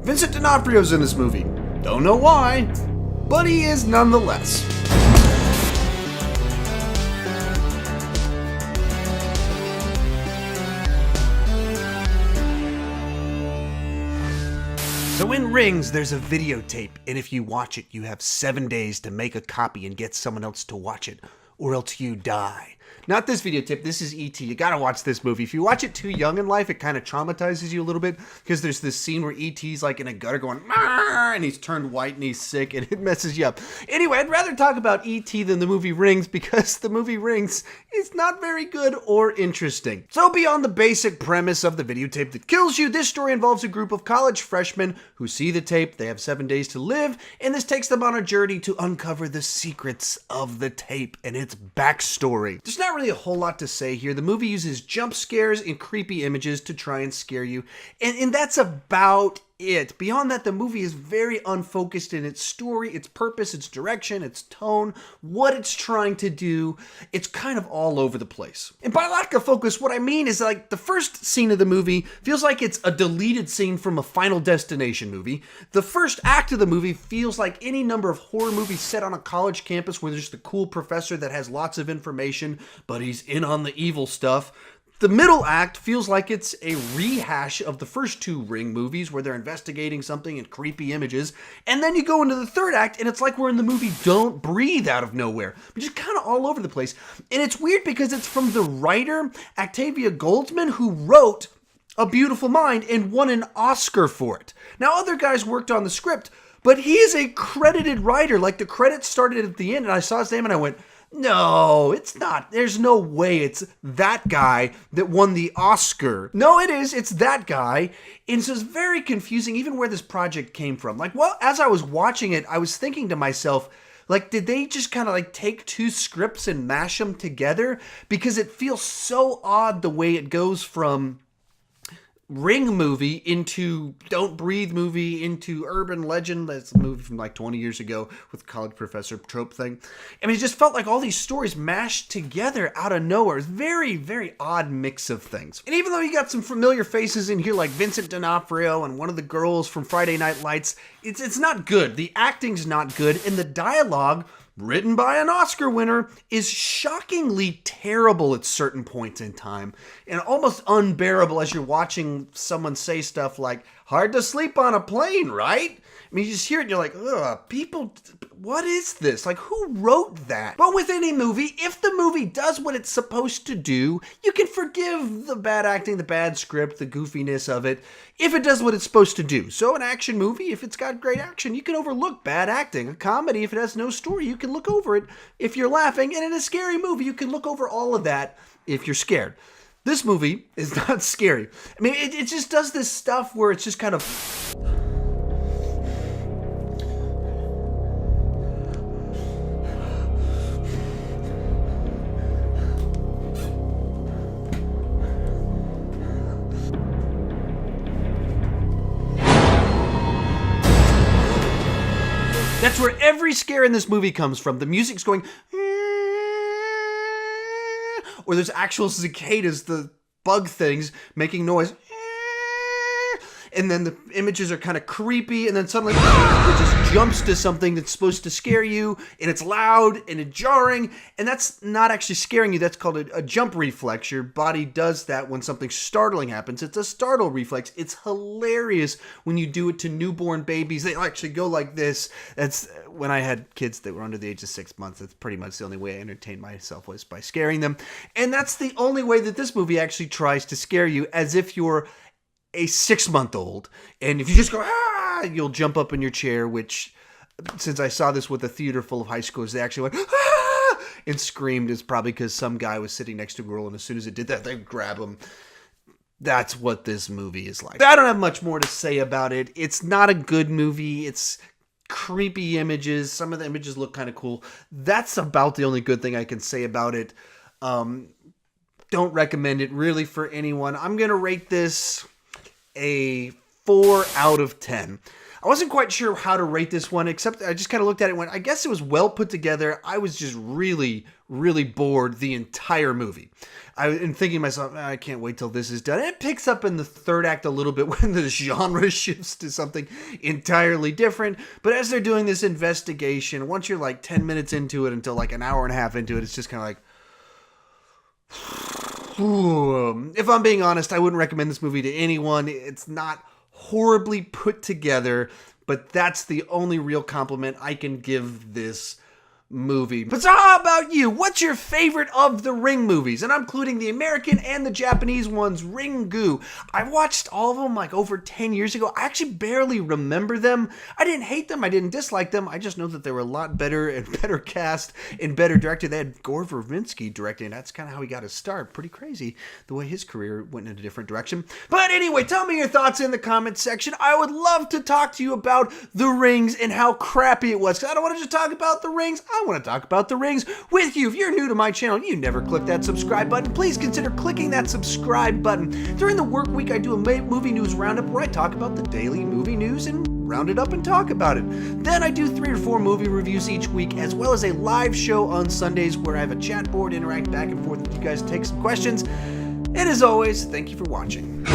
Vincent D'Onofrio's in this movie. Don't know why, but he is nonetheless. So in Rings, there's a videotape, and if you watch it, you have 7 days to make a copy and get someone else to watch it, or else you die. Not this videotape, this is E.T. You gotta watch this movie. If you watch it too young in life, it kind of traumatizes you a little bit, because there's this scene where E.T.'s like in a gutter going, "Marr!" and he's turned white and he's sick, and it messes you up. Anyway, I'd rather talk about E.T. than the movie Rings, because the movie Rings is not very good or interesting. So beyond the basic premise of the videotape that kills you, this story involves a group of college freshmen who see the tape, they have 7 days to live, and this takes them on a journey to uncover the secrets of the tape and its backstory. There's not really a whole lot to say here. The movie uses jump scares and creepy images to try and scare you, and that's about it. Beyond that, the movie is very unfocused in its story, its purpose, its direction, its tone, what it's trying to do. It's kind of all over the place. And by lack of focus, what I mean is like the first scene of the movie feels like it's a deleted scene from a Final Destination movie. The first act of the movie feels like any number of horror movies set on a college campus where there's the cool professor that has lots of information, but he's in on the evil stuff. The middle act feels like it's a rehash of the first two Ring movies where they're investigating something in creepy images. And then you go into the third act and it's like we're in the movie Don't Breathe out of nowhere. We're just kind of all over the place. And it's weird because it's from the writer, Akiva Goldsman, who wrote A Beautiful Mind and won an Oscar for it. Now, other guys worked on the script, but he is a credited writer. Like the credits started at the end and I saw his name and I went, no, it's not. There's no way it's that guy that won the Oscar. No, it is. It's that guy. And so it's very confusing even where this project came from. Like, well, as I was watching it, I was thinking to myself, like, did they just kind of like take two scripts and mash them together? Because it feels so odd the way it goes from Ring movie into Don't Breathe movie into Urban Legend. That's a movie from like 20 years ago with college professor trope thing. I mean, it just felt like all these stories mashed together out of nowhere. It's very, very odd mix of things. And even though you got some familiar faces in here like Vincent D'Onofrio and one of the girls from Friday Night Lights, it's not good. The acting's not good, and the dialogue, written by an Oscar winner, is shockingly terrible at certain points in time and almost unbearable as you're watching someone say stuff like, hard to sleep on a plane, right? I mean, you just hear it and you're like, ugh, people, what is this? Like, who wrote that? But with any movie, if the movie does what it's supposed to do, you can forgive the bad acting, the bad script, the goofiness of it, if it does what it's supposed to do. So an action movie, if it's got great action, you can overlook bad acting. A comedy, if it has no story, you can look over it if you're laughing. And in a scary movie, you can look over all of that if you're scared. This movie is not scary. I mean, it just does this stuff where it's just kind of... That's where every scare in this movie comes from. The music's going, or there's actual cicadas, the bug things, making noise. And then the images are kind of creepy, and then suddenly it just jumps to something that's supposed to scare you, and it's loud and it's jarring, and that's not actually scaring you. That's called a jump reflex. Your body does that when something startling happens. It's a startle reflex. It's hilarious when you do it to newborn babies. They actually go like this. That's when I had kids that were under the age of 6 months. That's pretty much the only way I entertained myself was by scaring them. And that's the only way that this movie actually tries to scare you, as if you're a 6-month-old, and if you just go, you'll jump up in your chair, which, since I saw this with a theater full of high schoolers, they actually went, and screamed. Is probably because some guy was sitting next to a girl, and as soon as it did that, they'd grab him. That's what this movie is like. I don't have much more to say about it. It's not a good movie. It's creepy images. Some of the images look kind of cool. That's about the only good thing I can say about it. Don't recommend it really for anyone. I'm going to rate this a 4 out of 10. I wasn't quite sure how to rate this one, except I just kind of looked at it and went, I guess it was well put together. I was just really, really bored the entire movie. I'm thinking to myself, I can't wait till this is done. And it picks up in the third act a little bit when the genre shifts to something entirely different. But as they're doing this investigation, once you're like 10 minutes into it until like an hour and a half into it, it's just kind of like, if I'm being honest, I wouldn't recommend this movie to anyone. It's not horribly put together, but that's the only real compliment I can give this movie. But so how about you? What's your favorite of the Ring movies? And I'm including the American and the Japanese ones, Ringu. I watched all of them like over 10 years ago. I actually barely remember them. I didn't hate them. I didn't dislike them. I just know that they were a lot better and better cast and better directed. They had Gore Verbinski directing. That's kind of how he got his start. Pretty crazy the way his career went in a different direction. But anyway, tell me your thoughts in the comments section. I would love to talk to you about The Rings and how crappy it was. Because I don't want to just talk about The Rings. I want to talk about The Rings with you. If you're new to my channel and you never clicked that subscribe button, please consider clicking that subscribe button. During the work week, I do a movie news roundup where I talk about the daily movie news and round it up and talk about it. Then I do 3 or 4 movie reviews each week, as well as a live show on Sundays where I have a chat board, interact back and forth with you guys, take some questions. And as always, thank you for watching.